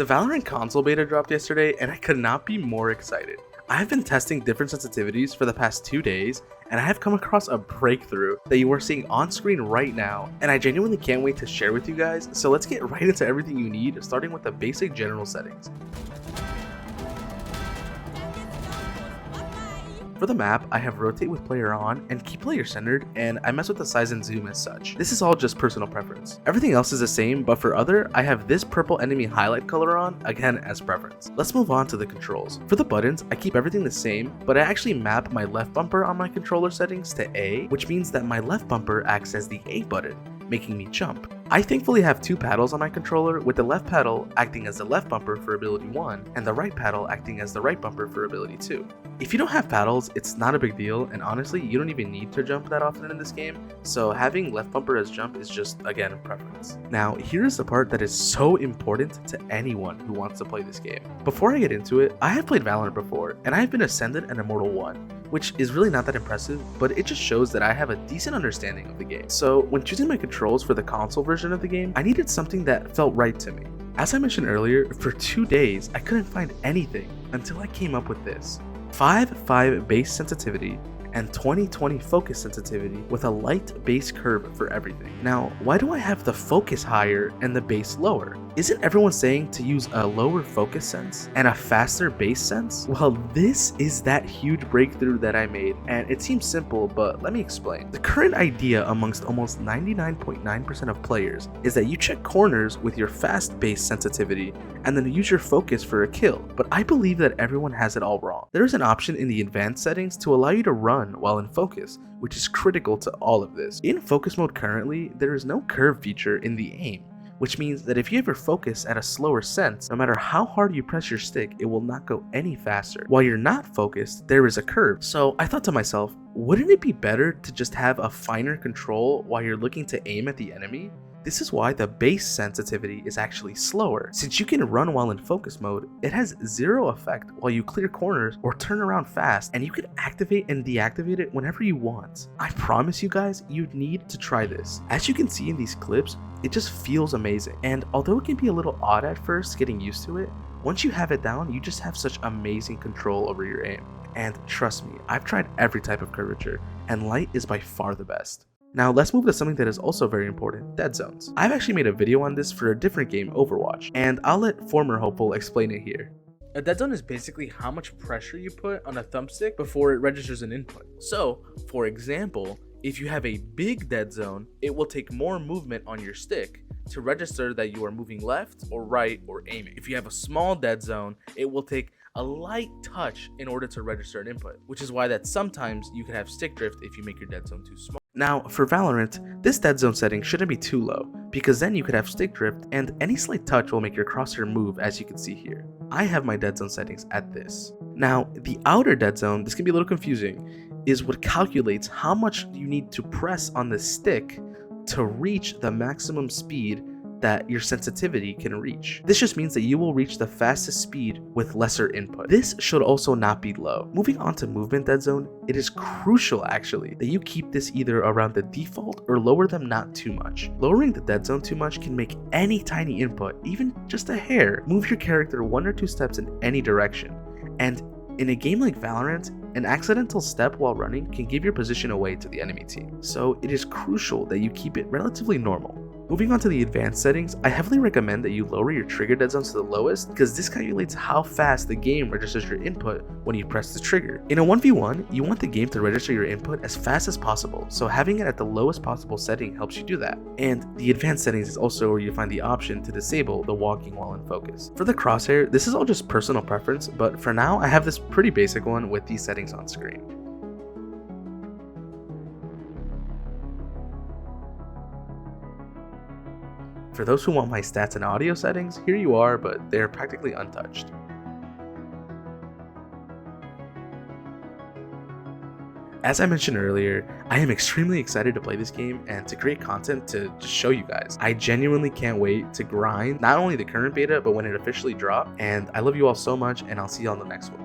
The Valorant console beta dropped yesterday and I could not be more excited. I have been testing different sensitivities for the past 2 days and I have come across a breakthrough that you are seeing on screen right now, and I genuinely can't wait to share with you guys, so let's get right into everything you need, starting with the basic general settings. For the map, I have rotate with player on and keep player centered, and I mess with the size and zoom as such. This is all just personal preference. Everything else is the same, but for other, I have this purple enemy highlight color on, again as preference. Let's move on to the controls. For the buttons, I keep everything the same, but I actually map my left bumper on my controller settings to A, which means that my left bumper acts as the A button, making me jump. I thankfully have 2 paddles on my controller, with the left paddle acting as the left bumper for ability 1 and the right paddle acting as the right bumper for ability 2. If you don't have paddles, it's not a big deal, and honestly, you don't even need to jump that often in this game, so having left bumper as jump is just, again, preference. Now, here's the part that is so important to anyone who wants to play this game. Before I get into it, I have played Valorant before, and I have been Ascendant and Immortal 1, which is really not that impressive, but it just shows that I have a decent understanding of the game. So when choosing my controls for the console version of the game, I needed something that felt right to me. As I mentioned earlier, for 2 days, I couldn't find anything until I came up with this. 5/5 base sensitivity and 20/20 focus sensitivity with a light base curve for everything. Now, why do I have the focus higher and the base lower? Isn't everyone saying to use a lower focus sense and a faster base sense? Well, this is that huge breakthrough that I made, and it seems simple, but let me explain. The current idea amongst almost 99.9% of players is that you check corners with your fast base sensitivity and then use your focus for a kill, but I believe that everyone has it all wrong. There is an option in the advanced settings to allow you to run while in focus, which is critical to all of this. In focus mode currently, there is no curve feature in the aim, which means that if you have your focus at a slower sense, no matter how hard you press your stick, it will not go any faster. While you're not focused, there is a curve. So I thought to myself, wouldn't it be better to just have a finer control while you're looking to aim at the enemy? This is why the base sensitivity is actually slower. Since you can run while in focus mode, it has 0 effect while you clear corners or turn around fast, and you can activate and deactivate it whenever you want. I promise you guys, you need to try this. As you can see in these clips, it just feels amazing, and although it can be a little odd at first getting used to it, once you have it down, you just have such amazing control over your aim. And trust me, I've tried every type of curvature, and light is by far the best. Now let's move to something that is also very important, dead zones. I've actually made a video on this for a different game, Overwatch, and I'll let former Hcpeful explain it here. A dead zone is basically how much pressure you put on a thumbstick before it registers an input. So, for example, if you have a big dead zone, it will take more movement on your stick to register that you are moving left or right or aiming. If you have a small dead zone, it will take a light touch in order to register an input, which is why that sometimes you can have stick drift if you make your dead zone too small. Now, for Valorant, this dead zone setting shouldn't be too low, because then you could have stick drift and any slight touch will make your crosshair move, as you can see here. I have my dead zone settings at this. Now, the outer dead zone, this can be a little confusing, is what calculates how much you need to press on the stick to reach the maximum speed that your sensitivity can reach. This just means that you will reach the fastest speed with lesser input. This should also not be low. Moving on to movement dead zone, it is crucial actually that you keep this either around the default or lower them not too much. Lowering the dead zone too much can make any tiny input, even just a hair, move your character 1 or 2 steps in any direction. And in a game like Valorant, an accidental step while running can give your position away to the enemy team. So it is crucial that you keep it relatively normal. Moving on to the advanced settings, I heavily recommend that you lower your trigger dead zones to the lowest, because this calculates how fast the game registers your input when you press the trigger. In a 1v1, you want the game to register your input as fast as possible, so having it at the lowest possible setting helps you do that. And the advanced settings is also where you find the option to disable the walking while in focus. For the crosshair, this is all just personal preference, but for now I have this pretty basic one with these settings on screen. For those who want my stats and audio settings, here you are, but they're practically untouched. As I mentioned earlier, I am extremely excited to play this game and to create content to just show you guys. I genuinely can't wait to grind not only the current beta, but when it officially drops. And I love you all so much, and I'll see you on the next one.